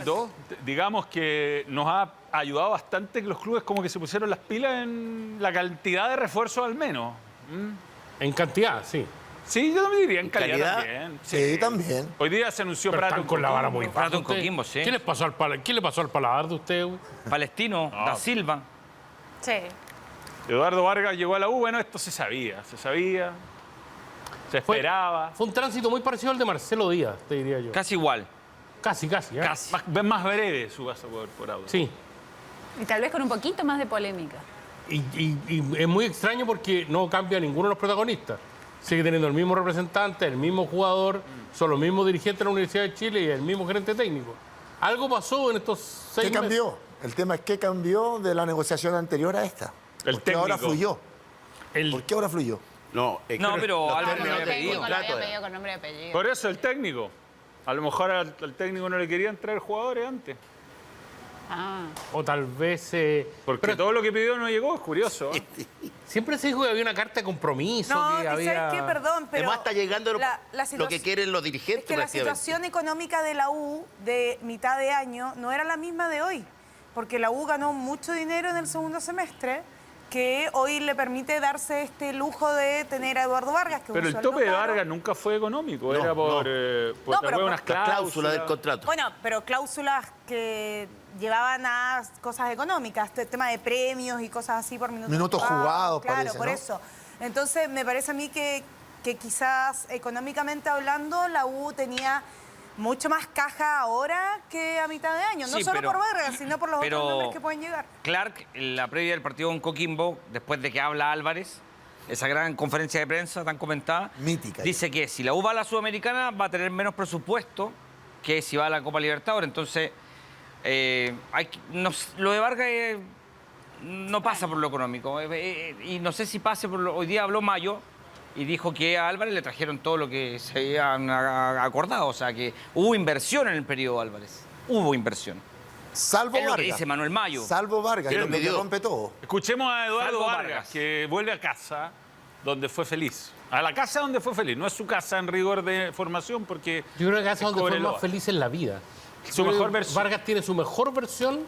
saldo, digamos que nos ha ayudado bastante que los clubes como que se pusieron las pilas en la cantidad de refuerzos al menos. En cantidad, sí. Sí, yo también diría en calidad también. Sí, también. Hoy día se anunció Pero Prato están con la vara muy baja. Prato en ustedes. Coquimbo, sí. ¿Qué le pasó al paladar de usted, güey? Palestino, Da Silva. Sí. Eduardo Vargas llegó a la U, bueno, esto se sabía, se esperaba. Fue un tránsito muy parecido al de Marcelo Díaz, te diría yo. Casi igual. Casi, ¿eh? Casi. Más breve su paso por auto. Sí. Y tal vez con un poquito más de polémica. Y es muy extraño porque no cambia ninguno de los protagonistas. Sigue teniendo el mismo representante, el mismo jugador, son los mismos dirigentes de la Universidad de Chile y el mismo gerente técnico. Algo pasó en estos 6 meses. ¿Qué cambió? El tema es qué cambió de la negociación anterior a esta. El ¿Por qué ahora técnico. fluyó? ¿Por qué ahora fluyó? No, No, pero los Álvaro términos no de había pedido. Lo contrato había era. pedido con nombre y apellido. Por eso el técnico. A lo mejor al técnico no le querían traer jugadores antes. Ah. O tal vez... Porque pero todo lo que pidió no llegó, es curioso. siempre se dijo que había una carta de compromiso, No, que ¿y había... ¿sabes qué? Perdón, pero... Además está llegando lo que quieren los dirigentes. Es que la prácticamente. situación económica de la U de mitad de año no era la misma de hoy, porque la U ganó mucho dinero en el segundo semestre, que hoy le permite darse este lujo de tener a Eduardo Vargas. Que Pero el tope de Vargas nunca fue económico, No, era por, No, tal pero vez unas La cláusulas. cláusula del contrato. Bueno, pero cláusulas que llevaban a cosas económicas, tema de premios y cosas así por minutos. Minutos jugados, Claro, parece, por ¿no? eso. Entonces, me parece a mí que quizás económicamente hablando, la U tenía mucho más caja ahora que a mitad de año. No Sí, solo pero- por Vargas, sino por los pero- otros nombres que pueden llegar. Clark, en la previa del partido con Coquimbo, después de que habla Álvarez, esa gran conferencia de prensa tan comentada, Mítica. dice que si la U va a la Sudamericana va a tener menos presupuesto que si va a la Copa Libertadores. Entonces, lo de Vargas no pasa por lo económico. Y no sé si pase por hoy día habló Mayo y dijo que a Álvarez le trajeron todo lo que se habían acordado. O sea, que hubo inversión en el periodo Álvarez. Hubo inversión. Salvo Es lo que Vargas. dice Manuel Mayo. Salvo Vargas, que ¿Quién es lo que pidió? rompe todo. Escuchemos a Eduardo Salvo Vargas, Vargas. que vuelve a casa donde fue feliz. A la casa donde fue feliz. No es su casa en rigor de formación porque... Yo creo que es donde fue Cobreloa. más feliz en la vida. Su Yo creo mejor que versión. Vargas tiene su mejor versión,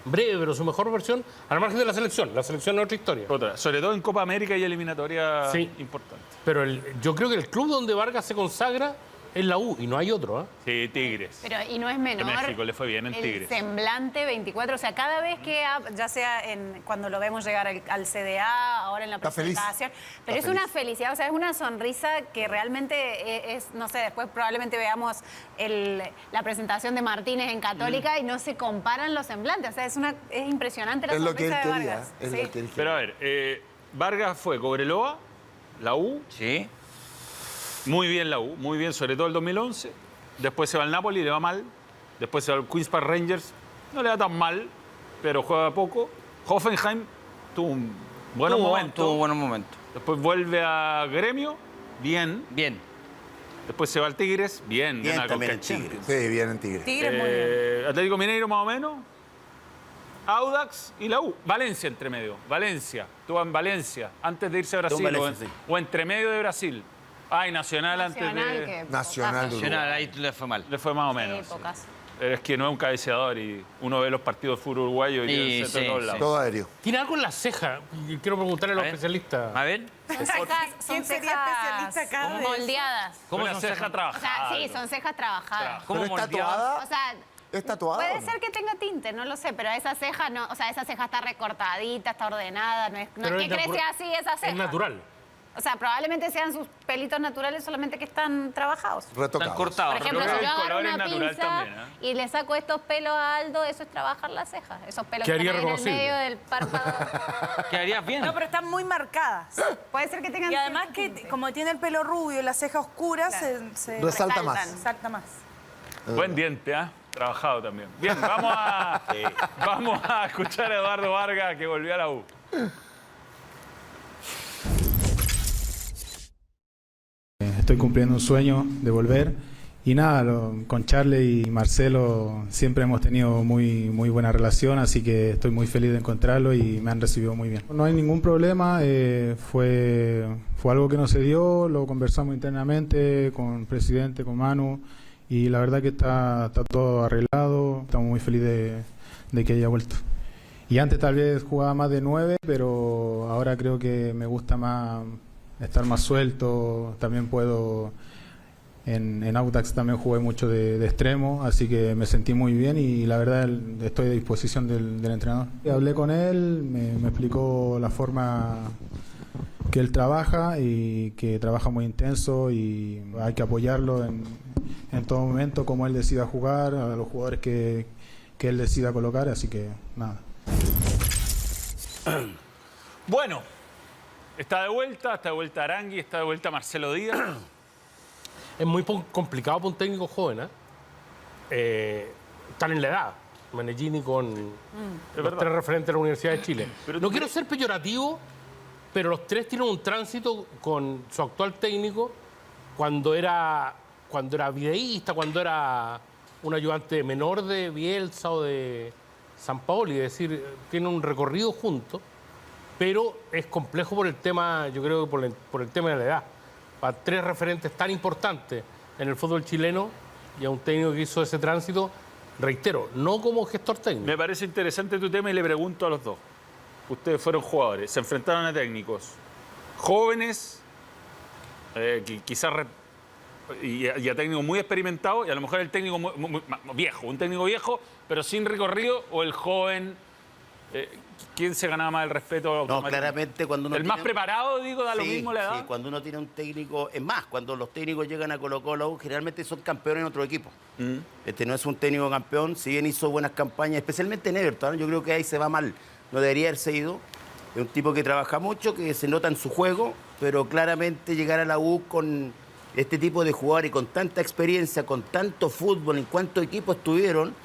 breve, pero su mejor versión, al margen de la selección. La selección es otra historia. Otra, sobre todo en Copa América y eliminatoria Sí. importante. Pero yo creo que el club donde Vargas se consagra es la U y no hay otro, ¿eh? Sí, Tigres. Pero, y no es menor. México le fue bien en el Tigres. semblante 24, o sea, cada vez que, ya sea cuando lo vemos llegar al CDA, ahora en la Está feliz. presentación, pero Está es una feliz. felicidad, o sea, es una sonrisa que realmente es, no sé, después probablemente veamos la presentación de Martínez en Católica y no se comparan los semblantes, o sea, es impresionante la Es lo que él sonrisa de quería. Vargas. Es Sí. lo que él Pero quería. a ver, Vargas fue Cobreloa, la U, Sí. muy bien la U, muy bien, sobre todo el 2011. Después se va al Napoli, le va mal. Después se va al Queens Park Rangers, no le da tan mal, pero juega poco. Hoffenheim tuvo un buen momento. Tuvo buenos momentos. Después vuelve a Gremio, bien. Bien. Después se va al Tigres, bien. Bien gana también Conca en Tigres. Champions. Sí, bien en Tigre. Tigres muy bien. Atlético Mineiro más o menos. Audax y la U. Valencia entre medio. Valencia. Estuvo en Valencia antes de irse a Brasil. Valencia, sí. O entre medio de Brasil. Ay, Nacional, Nacional, antes de... que Nacional de Nacional, ahí le fue mal. Le fue más o menos. Sí, pocas. Pero es que no es un cabeceador y uno ve los partidos de fútbol uruguayo y Sí, tiene sí, todos sí. lados. Todo aéreo. Tiene algo en la ceja. Y quiero preguntarle a los A ver. especialistas. A ver, Son cejas, ¿Quién sería especialista acá de eso? moldeadas. ¿cómo Una son ceja cejas? O trabajada. sea, sí, son cejas trabajadas. ¿Cómo ¿Pero está moldeadas? tatuada? O sea, ¿Es tatuada o puede no? ser que tenga tinte, no lo sé, pero esa ceja no, o sea, esa ceja está recortadita, está ordenada, no es Pero que crece así esa ceja. Es natural. O sea, probablemente sean sus pelitos naturales, solamente que están trabajados. Retocados. Están cortados. Por ejemplo, creo si que yo el agarro color es una natural pinza también, y le saco estos pelos a Aldo, eso es trabajar la ceja. Esos pelos que Quedaría están en el reconocible. medio del párpado. Quedarías bien. No, pero están muy marcadas. Puede ser que tengan Y además cierto que tinte. como tiene el pelo rubio y la ceja oscura, Claro. se Resalta resaltan. más. resalta más. Buen diente, ¿ah? Trabajado también. Bien, vamos a escuchar a Eduardo Vargas que volvió a la U. Estoy cumpliendo un sueño de volver y nada, con Charlie y Marcelo siempre hemos tenido muy buena relación, así que estoy muy feliz de encontrarlo y me han recibido muy bien. No hay ningún problema, fue algo que no se dio, lo conversamos internamente con el presidente, con Manu y la verdad que está todo arreglado, estamos muy muy feliz de que haya vuelto. Y antes tal vez jugaba más de 9, pero ahora creo que me gusta más estar más suelto. También puedo... En Audax también jugué mucho de extremo, así que me sentí muy bien y la verdad estoy a disposición del entrenador. Hablé con él, me explicó la forma que él trabaja y que trabaja muy intenso y hay que apoyarlo en todo momento, como él decida jugar, a los jugadores que él decida colocar, así que nada. Bueno, está de vuelta Arangui, está de vuelta Marcelo Díaz. Es muy complicado para un técnico joven, están en la edad. Meneghini con los 3 referentes de la Universidad de Chile. Pero no quiero ser peyorativo, pero los 3 tienen un tránsito con su actual técnico cuando era videísta, cuando era un ayudante menor de Bielsa o de Sampaoli. Es decir, tienen un recorrido juntos, pero es complejo por el tema, yo creo que por el tema de la edad. Para 3 referentes tan importantes en el fútbol chileno y a un técnico que hizo ese tránsito, reitero, no como gestor técnico. Me parece interesante tu tema y le pregunto a los dos. Ustedes fueron jugadores, se enfrentaron a técnicos jóvenes, quizás y a técnicos muy experimentados, y a lo mejor el técnico muy viejo, un técnico viejo, pero sin recorrido, o el joven. ¿Quién se ganaba más el respeto? No, claramente cuando uno El más preparado, digo, da lo mismo la edad. Sí, cuando uno tiene un técnico... Es más, cuando los técnicos llegan a Colo-Colo, generalmente son campeones en otro equipo. Este no es un técnico campeón, si bien hizo buenas campañas, especialmente en Everton, yo creo que ahí se va mal. No debería haberse ido. Es un tipo que trabaja mucho, que se nota en su juego, pero claramente llegar a la U con este tipo de jugadores y con tanta experiencia, con tanto fútbol, en cuántos equipos tuvieron...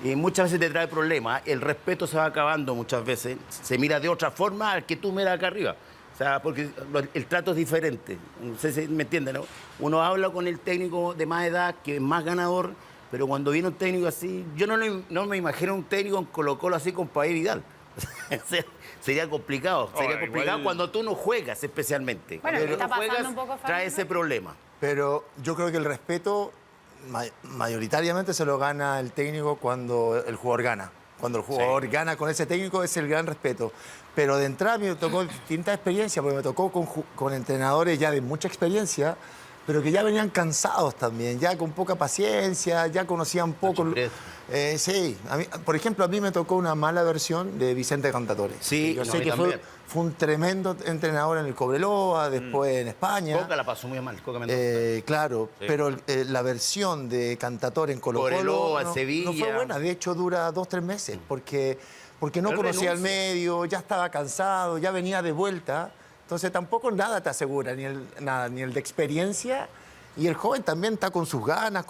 Y muchas veces te trae problemas. El respeto se va acabando muchas veces. Se mira de otra forma al que tú miras acá arriba. O sea, porque el trato es diferente. No sé si me entienden, ¿no? Uno habla con el técnico de más edad, que es más ganador, pero cuando viene un técnico así... Yo no me imagino un técnico en Colo-Colo así con Pavé Vidal. Sería complicado. Sería complicado cuando tú no juegas especialmente. Bueno, cuando está no pasando juegas, un poco, Fabián, trae ¿no? ese problema. Pero yo creo que el respeto mayoritariamente se lo gana el técnico cuando el jugador gana. Cuando el jugador gana con ese técnico es el gran respeto. Pero de entrada me tocó distinta experiencia, porque me tocó con entrenadores ya de mucha experiencia, pero que ya venían cansados también, ya con poca paciencia, ya conocían poco. Sí, por ejemplo, a mí me tocó una mala versión de Vicente Cantatore. Sí, yo sé que fue un tremendo entrenador en el Cobreloa, después en España. Coca la pasó muy mal, Coca Mendoza. Claro, sí. Pero la versión de Cantatore en Colo-Colo no fue buena. De hecho, dura 2-3 meses, porque no conocía el medio, ya estaba cansado, ya venía de vuelta. Entonces tampoco nada te asegura, ni el de experiencia. Y el joven también está con sus ganas,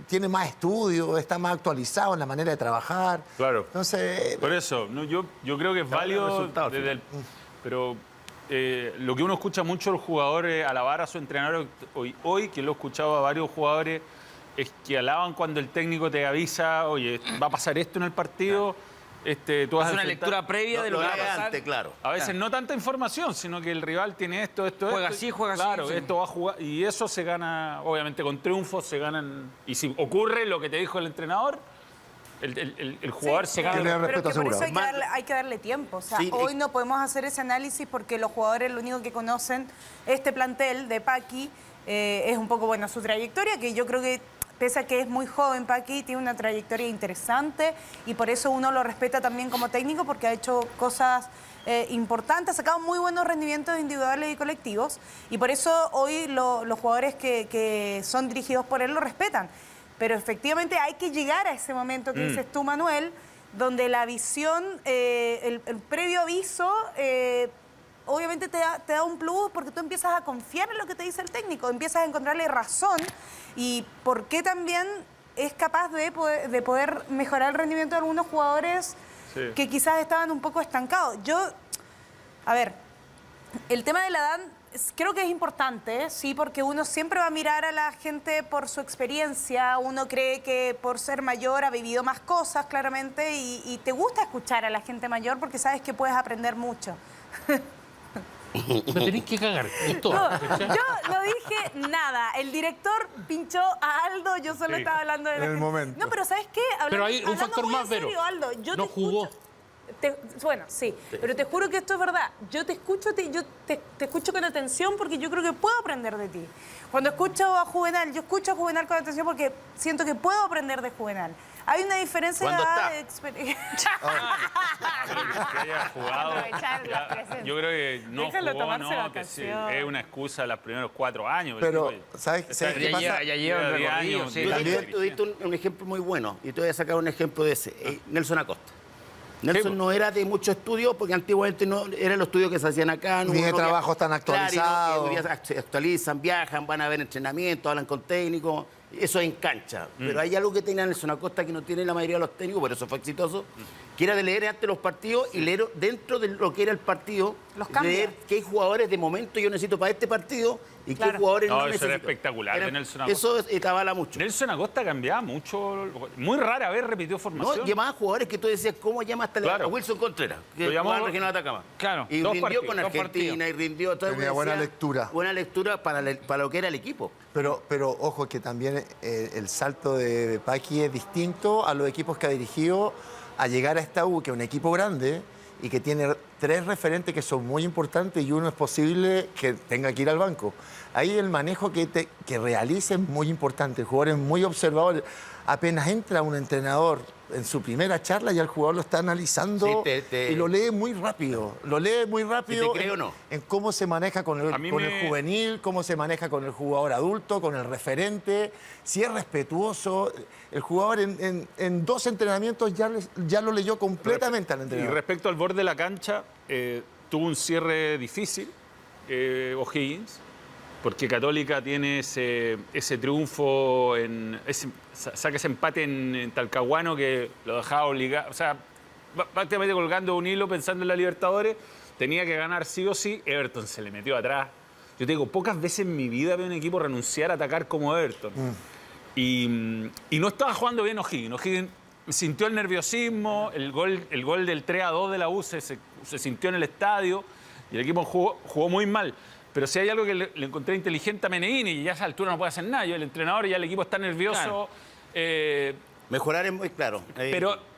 tiene más estudio, está más actualizado en la manera de trabajar. Claro. Entonces, por eso, yo creo que es válido pero lo que uno escucha mucho los jugadores alabar a su entrenador hoy, que lo he escuchado a varios jugadores, es que alaban cuando el técnico te avisa, oye, va a pasar esto en el partido. Tú vas es una lectura previa de lo que va a pasar. Antes, claro. A veces no tanta información, sino que el rival tiene esto. Juega así, juega así. Claro, sí. esto va a jugar. Y eso se gana, obviamente, con triunfos se ganan. Y si ocurre lo que te dijo el entrenador, el jugador se gana. Pero que por eso hay que darle tiempo. O sea, hoy no podemos hacer ese análisis porque los jugadores lo único que conocen este plantel de Paqui es un poco, bueno, su trayectoria, que yo creo que pese a que es muy joven Paqui, tiene una trayectoria interesante y por eso uno lo respeta también como técnico porque ha hecho cosas importantes, ha sacado muy buenos rendimientos individuales y colectivos y por eso hoy los jugadores que son dirigidos por él lo respetan. Pero efectivamente hay que llegar a ese momento que dices tú, Manuel, donde la visión, el previo aviso... obviamente te da un plus porque tú empiezas a confiar en lo que te dice el técnico, empiezas a encontrarle razón y por qué también es capaz de poder mejorar el rendimiento de algunos jugadores que quizás estaban un poco estancados. A ver, el tema de la edad creo que es importante, sí, porque uno siempre va a mirar a la gente por su experiencia, uno cree que por ser mayor ha vivido más cosas, claramente, y te gusta escuchar a la gente mayor porque sabes que puedes aprender mucho. Me tenéis que cagar. Es todo. No, ¿cachai? yo no dije nada. El director pinchó a Aldo, yo solo Sí. estaba hablando de la En el gente. momento. No, pero ¿sabes qué? Pero hay un hablando factor muy más, en serio, Vero. Aldo, yo No te jugó. escucho. Bueno, sí, pero te juro que esto es verdad. Yo te escucho, te escucho con atención porque yo creo que puedo aprender de ti. Cuando escucho a Juvenal, yo escucho a Juvenal con atención porque siento que puedo aprender de Juvenal. Hay una diferencia ¿Cuándo de edad, está? de experiencia. Que haya jugado. Aprovechar la presencia. Yo creo que no Déjalo jugó, tomarse no, que sí, vacaciones. es una excusa los primeros 4 años. Pero, el tipo ¿sabes está- qué pasa? Ya lleva el 10 recorrido, años, sí. Tú También- diste un ejemplo muy bueno y te voy a sacar un ejemplo de ese. Nelson Acosta. Nelson pues. no era de mucho estudio porque antiguamente no eran los estudios que se hacían acá. Ni de uno trabajos tan Claro, y actualizados. hoy día se actualizan, viajan, van a ver entrenamientos, hablan con técnicos. Eso en cancha. Pero hay algo que tenía Nelson Acosta que no tiene la mayoría de los técnicos, por eso fue exitoso, que era de leer antes los partidos y leer dentro de lo que era el partido, Los cambia. leer qué jugadores de momento yo necesito para este partido y qué Claro. jugadores No, no eso necesito. era espectacular de Nelson Acosta. Eso te avala mucho. Nelson Acosta cambiaba mucho. Muy rara vez repitió No, formación. llamaba jugadores que tú decías, ¿cómo llamaste Claro. a Wilson Contreras? Que Lo llamó- jugaba en Regional de Atacama. Claro, Y dos rindió partidos, con dos Argentina y rindió. Todo Tenía uno buena decía, lectura. Buena lectura para lo que era el equipo. Pero ojo, que también el salto de Paqui es distinto a los equipos que ha dirigido a llegar a esta U, que es un equipo grande y que tiene 3 referentes que son muy importantes y uno es posible que tenga que ir al banco. Ahí el manejo que realice es muy importante. El jugador es muy observador. Apenas entra un entrenador en su primera charla, ya el jugador lo está analizando Sí, y lo lee muy rápido. Lo lee muy rápido cree o no. en cómo se maneja con A mí el me- juvenil, cómo se maneja con el jugador adulto, con el referente, si es respetuoso. El jugador en 2 entrenamientos ya lo leyó completamente al Y entrenador. respecto al borde de la cancha, tuvo un cierre difícil, O'Higgins, porque Católica tiene ese triunfo, saca ese empate en Talcahuano que lo dejaba obligado, o sea, prácticamente colgando un hilo pensando en la Libertadores, tenía que ganar sí o sí, Everton se le metió atrás. Yo te digo, pocas veces en mi vida veo un equipo renunciar a atacar como Everton. Y no estaba jugando bien O'Higgins. O'Higgins sintió el nerviosismo, el gol del 3-2 de la U se sintió en el estadio y el equipo jugó muy mal. Pero si hay algo que le encontré inteligente a Meneghini, y ya a esa altura no puede hacer nada, el entrenador y ya el equipo está nervioso, Claro. Mejorar es muy claro.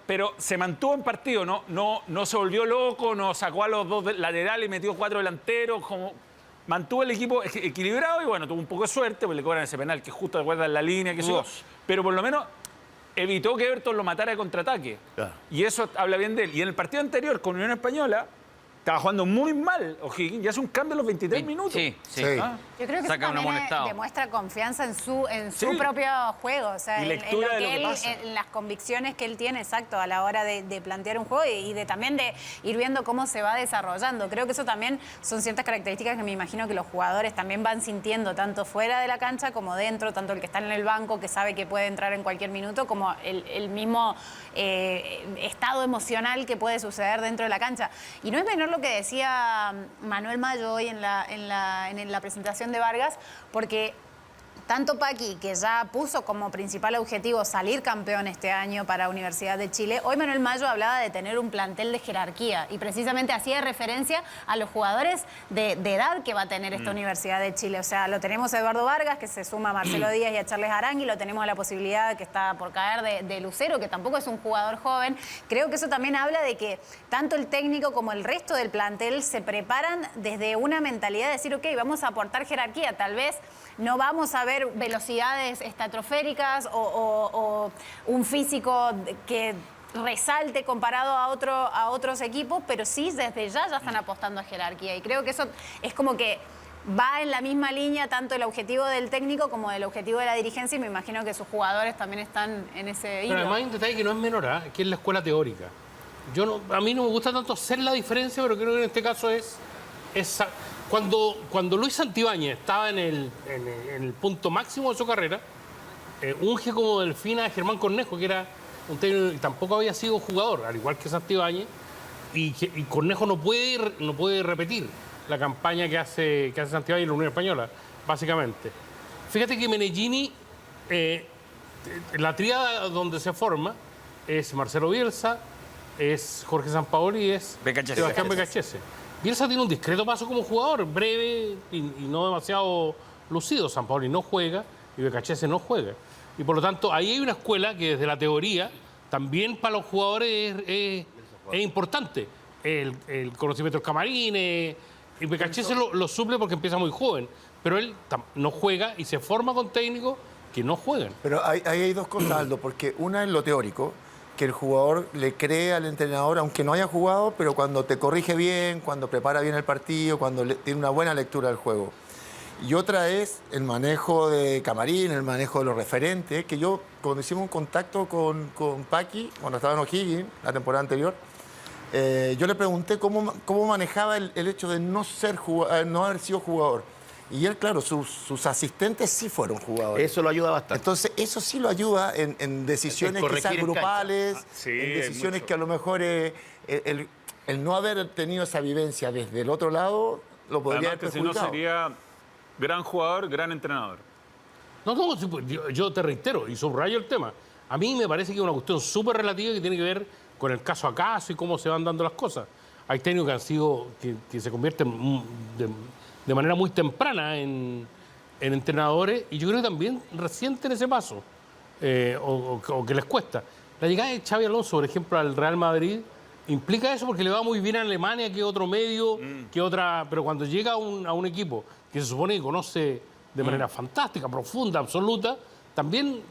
pero se mantuvo en partido, no se volvió loco, no sacó a los 2 laterales y metió 4 delanteros, mantuvo el equipo equilibrado y bueno, tuvo un poco de suerte, pues le cobran ese penal que justo recuerda en la línea, que pero por lo menos evitó que Everton lo matara de contraataque. Claro. Y eso habla bien de él. Y en el partido anterior con Unión Española, estaba jugando muy mal O'Higgins y hace un cambio en los 23 minutos. Sí, sí. Sí. Ah, Yo creo que Saca eso un también amonestado. demuestra confianza en su Sí. propio juego, o sea, Y lectura lo de lo que él, pasa. en las convicciones que él tiene, exacto, a la hora de plantear un juego y también de ir viendo cómo se va desarrollando. Creo que eso también son ciertas características que me imagino que los jugadores también van sintiendo, tanto fuera de la cancha como dentro, tanto el que está en el banco, que sabe que puede entrar en cualquier minuto, como el mismo estado emocional que puede suceder dentro de la cancha. Y no es menor lo que decía Manuel Mayo hoy en la presentación de Vargas, porque tanto Paqui, que ya puso como principal objetivo salir campeón este año para Universidad de Chile, hoy Manuel Mayo hablaba de tener un plantel de jerarquía y precisamente hacía referencia a los jugadores de edad que va a tener esta Universidad de Chile. O sea, lo tenemos a Eduardo Vargas, que se suma a Marcelo Díaz y a Charles Arangui, lo tenemos a la posibilidad que está por caer de Lucero, que tampoco es un jugador joven. Creo que eso también habla de que tanto el técnico como el resto del plantel se preparan desde una mentalidad de decir, ok, vamos a aportar jerarquía, tal vez no vamos a ver velocidades estratosféricas o un físico que resalte comparado a otros equipos, pero sí desde ya están apostando a jerarquía. Y creo que eso es como que va en la misma línea tanto el objetivo del técnico como el objetivo de la dirigencia y me imagino que sus jugadores también están en ese hilo. Pero además hay un detalle que no es menor, que es la escuela teórica. A mí no me gusta tanto hacer la diferencia, pero creo que en este caso es cuando Luis Santibáñez estaba en el punto máximo de su carrera, unge como delfina a Germán Cornejo, que era un técnico que tampoco había sido jugador, al igual que Santibáñez, y Cornejo no puede repetir la campaña que hace Santibáñez en la Unión Española, básicamente. Fíjate que Meneghini, la tríada donde se forma es Marcelo Bielsa, es Jorge Sampaoli y es Becachese. Sebastián Becachese. Bielsa tiene un discreto paso como jugador, breve y no demasiado lucido. Sampaoli no juega y Becachese no juega. Y por lo tanto, ahí hay una escuela que desde la teoría también para los jugadores es importante. El conocimiento del camarines, y Becachese lo suple porque empieza muy joven, pero él no juega y se forma con técnicos que no juegan. Pero ahí hay dos cosas, Aldo, porque una es lo teórico, que el jugador le cree al entrenador, aunque no haya jugado, pero cuando te corrige bien, cuando prepara bien el partido, cuando tiene una buena lectura del juego. Y otra es el manejo de camarín, el manejo de los referentes, que yo cuando hicimos un contacto con Paqui, cuando estaba en O'Higgins, la temporada anterior, yo le pregunté cómo manejaba el hecho de no haber sido jugador. Y él, claro, sus asistentes sí fueron jugadores. Eso lo ayuda bastante. Entonces, eso sí lo ayuda en decisiones En quizás corregir en grupales, cancha. Sí, en hay decisiones mucho. que a lo mejor el no haber tenido esa vivencia desde el otro lado lo podría Además, haber que si no perjudicado. sería gran jugador, gran entrenador. No, sí, pues, yo te reitero y subrayo el tema. A mí me parece que es una cuestión súper relativa que tiene que ver con el caso a caso y cómo se van dando las cosas. Hay técnicos que han sido, que se convierten de manera muy temprana en entrenadores, y yo creo que también resienten ese paso, o que les cuesta. La llegada de Xabi Alonso, por ejemplo, al Real Madrid, implica eso porque le va muy bien a Alemania, que otro medio, que otra. Pero cuando llega a un equipo que se supone que conoce de manera fantástica, profunda, absoluta, también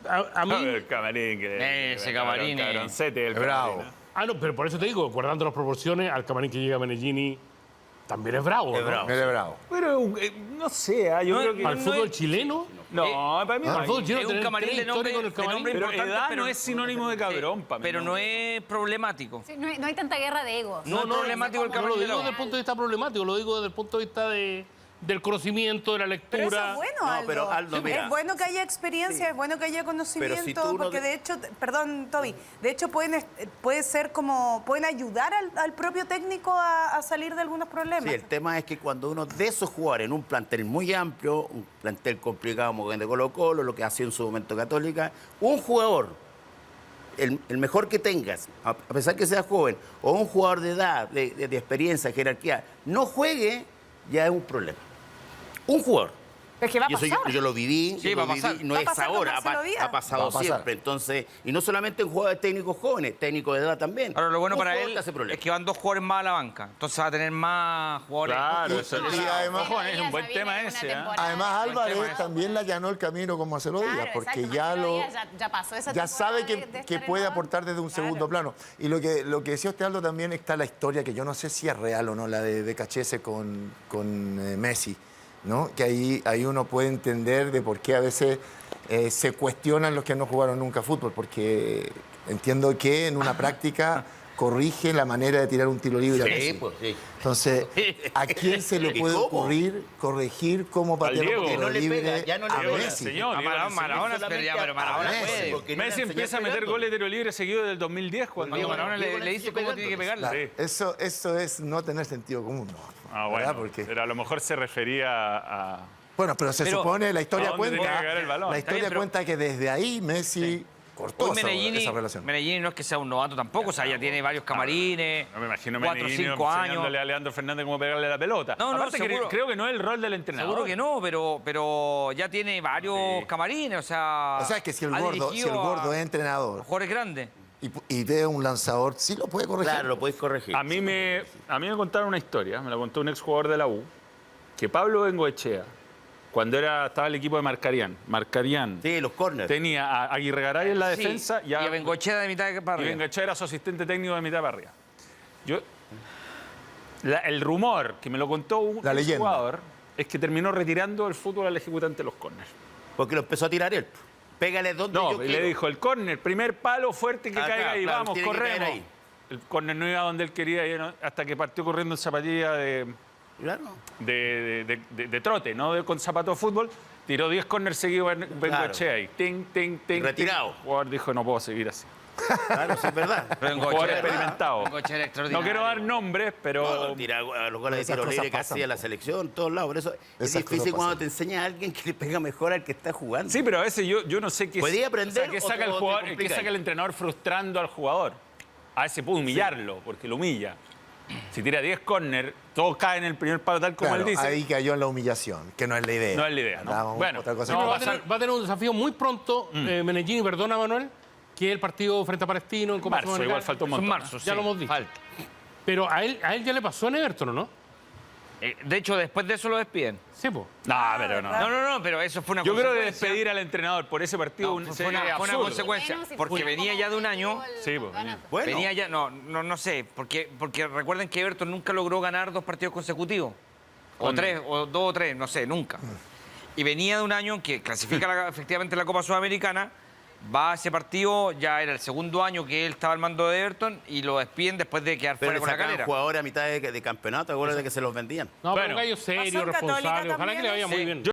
a mí. El camarín. Ese camarín es- cabroncete, el bravo. camarín, No, pero por eso te digo, guardando las proporciones, al camarín que llega Menellini también es bravo. Es ¿no? bravo. Él es bravo. Pero no sé, yo No, creo que. Al no fútbol es- chileno, No, para mí no. al fútbol chileno es un tener camarín de historia nombre, con el de camarín. nombre Pero importante, edad pero no es sinónimo de cabrón, para mí. pero no es problemático. Sí, no hay tanta guerra de egos. No es problemático el No lo camarín de digo la desde el punto de vista problemático, lo digo desde el punto de vista del conocimiento, de la lectura. Pero eso es bueno, No, Aldo. pero, Aldo, mira. Es bueno que haya experiencia, es bueno que haya conocimiento, Pero si tú no porque te- de hecho, perdón, Toby, de hecho pueden ayudar al propio técnico a salir de algunos problemas. Sí, el tema es que cuando uno de esos jugadores en un plantel muy amplio, un plantel complicado como el de Colo-Colo, lo que hacía en su momento Católica, un jugador, el mejor que tengas, a pesar que sea joven, o un jugador de edad, de experiencia, jerarquía, no juegue, ya es un problema. Un jugador. Pero es que va a Y eso pasar. yo lo viví, Sí, yo va lo a pasar. viví, no Va a es pasar con ahora, Marcelo Díaz. ha pasado Va a pasar. siempre. Entonces, y no solamente en jugadores técnicos jóvenes, técnicos de edad también. Ahora, lo bueno Un para jugador él te hace problema. es que van 2 jugadores más a la banca. Entonces va a tener más jugadores. Claro, eso Y además, es un buen tema ese. Además, Álvarez también le allanó el camino con Marcelo Díaz, Claro, porque exacto, ya Marcelo lo... Díaz ya pasó esa Ya temporada sabe de que estar puede en la aportar desde un banca. segundo Claro. plano. Y lo que decía usted, Aldo, también está la historia, que yo no sé si es real o no, la de Becachese con Messi, ¿no? Que ahí uno puede entender de por qué a veces se cuestionan los que no jugaron nunca fútbol, porque entiendo que en una práctica corrige la manera de tirar un tiro libre a Messi. Sí, pues sí. Entonces, ¿a quién se le ¿Y puede cómo? ocurrir corregir cómo patear Diego. un Que tiro no le libre pega, ya no le a pega. Messi? Señor, A Maradona, solamente pero Maradona a Messi, puede. porque no Messi le empieza a meter enseñar goles de tiro libre seguido del 2010 cuando Cuando Diego, Maradona Diego le le dice sigue cómo tiene que pegarla. Claro, eso es no tener sentido común, ¿no? Ah, ¿Verdad? bueno, Porque... pero a lo mejor se refería a... Bueno, pero se Pero, supone, la historia ¿a dónde tenía cuenta, que caer el balón? la Está historia bien, pero- cuenta que desde ahí Messi cortó Hoy esa relación. Medellín no es que sea un novato tampoco, o sea, ya tiene varios camarines, No me imagino 4 o Medellín 5 años. enseñándole a Leandro Fernández cómo pegarle la pelota. No, Aparte, seguro. creo que no es el rol del entrenador. Seguro que no, pero ya tiene varios Sí. camarines, o sea... O sea, que si el ha gordo dirigido es a entrenador jugadores grandes. y ve un lanzador, sí lo puede corregir. Claro, lo podéis corregir. A mí me contaron una historia, me la contó un exjugador de la U, que Pablo Bengoechea, cuando estaba el equipo de Marcarián, Sí, los corners. tenía a Aguirre Garay en la Sí, defensa y a Bengochea de mitad de y para arriba. Bengoechea era su asistente técnico de mitad para arriba. El rumor que me lo contó un La leyenda. jugador es que terminó retirando el fútbol al ejecutante de los córneres. Porque lo empezó a tirar él. Pégale donde yo No, y le quiero. dijo, el córner, primer palo fuerte que Ah, caiga claro, ahí, claro, vamos, tiene que caer corremos. ahí. El córner no iba donde él quería, hasta que partió corriendo en zapatilla Claro. de trote, no con zapato de fútbol. Tiró 10 córners seguidos Bengoechea ahí. Ting, ting, ting. Retirado. ting. El jugador dijo, no puedo seguir así. Claro, sí es verdad. Pero Un jugador Bengochea- experimentado. Bengochea era No extraordinario. quiero dar nombres, pero... No, tira a los goles de Esas tiro cosas libre que pasan, hacía la po. selección, en todos lados. Por eso es Esas difícil cosas cuando pasan. te enseña a alguien que le pega mejor al que está jugando. Sí, pero a veces yo no sé qué... Podía aprender o sea, ¿qué o saca te el jugador, complica qué saca ahí? el entrenador frustrando al jugador? A veces puede humillarlo, porque lo humilla. Si tira 10 córner, todos caen en el primer palo, tal como Claro, él dice. ahí cayó en la humillación, que no es la idea. No es la idea, ¿no? Vamos, Bueno, otra cosa no, que va, a pasa. tener, va a tener un desafío muy pronto, Menegini, perdona Manuel, que es el partido frente a Palestino en Copa Marzo, Sudamericana. igual faltó un Es montón. marzo, Ya sí, lo hemos dicho. falta. Pero a él ya le pasó en Everton, ¿o no? De hecho, después de eso lo despiden. Sí, pues. No, pero no. No, pero eso fue una Yo creo que consecuencia. despedir al entrenador por ese partido No, fue sería una absurdo. consecuencia. Menos si Porque fuera venía como ya de un objetivo año. el Sí, pues, campeonato. Bueno, Venía ya, no sé, porque recuerden que Everton nunca logró ganar 2 partidos consecutivos. O Con- 3, o 2 o 3, no sé, nunca. Y venía de un año que clasifica efectivamente la Copa Sudamericana, va a ese partido, ya era el segundo año que él estaba al mando de Everton y lo despiden después de quedar pero fuera le con la sacaban calera. jugadores a mitad de campeonato, acuérdate que se los vendían. No, pero Bueno. un gallo serio, Pasó en Católica responsable. Ojalá que le vaya también, muy sí. bien.